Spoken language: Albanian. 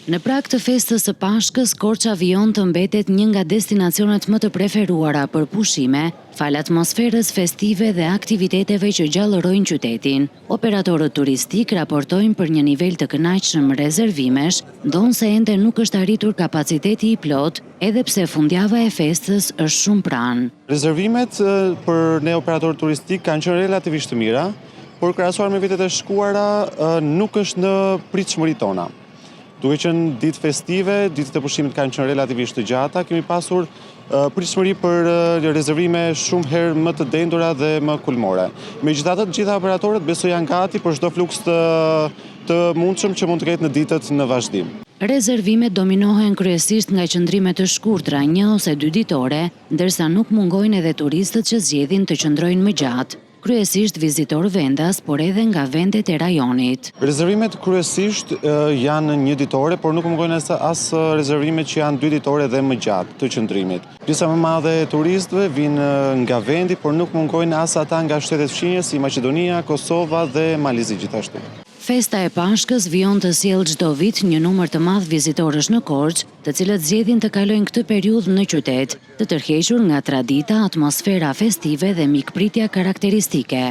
Në prag të festës së Pashkës, Korça Vion të mbetet një nga destinacionet më të preferuara për pushime, fal atmosferës festive dhe aktiviteteve që gjallërojnë qytetin. Operatorët turistik raportojnë për një nivel të kënaqshëm rezervimesh, ndonse ende nuk është arritur kapaciteti i plot, edhe pse fundjava e festës është shumë pranë. Rezervimet për ne operatorët turistik kanë qenë relativisht të mira, por krahasuar me vitet e shkuara nuk është në pritshmëritë tona. Duke qenë ditë festive, ditët e pushimit kanë qenë relativisht të gjata, kemi pasur pritshmëri për rezervime shumë herë më të dendura dhe më kulmore. Megjithatë, të gjitha operatorët besoj janë gati për çdo fluks të mundshëm që mund të ketë në ditët në vazhdim. Rezervimet dominohen kryesisht nga qëndrime të shkurtra, 1 ose 2 ditore, ndërsa nuk mungojnë edhe turistët që zgjedhin të qëndrojnë më gjatë. Kryesisht vizitorë vendas, por edhe nga vendet e rajonit. Rezervimet kryesisht janë 1 ditore, por nuk mungojnë as rezervimet që janë 2 ditore dhe më gjatë të qëndrimit. Pjesa më madhe e turistëve vinë nga vendi, por nuk mungojnë as ata nga shtetet fqinjës si Maqedonia, Kosova dhe Malizi gjithashtu. Festa e Pashkës vijon të sjellë çdo vit një numër të madh vizitorësh në Korçë, të cilët zgjedhin të kalojnë këtë periudhë në qytet, të tërhequr nga tradita, atmosfera festive dhe mikpritja karakteristike.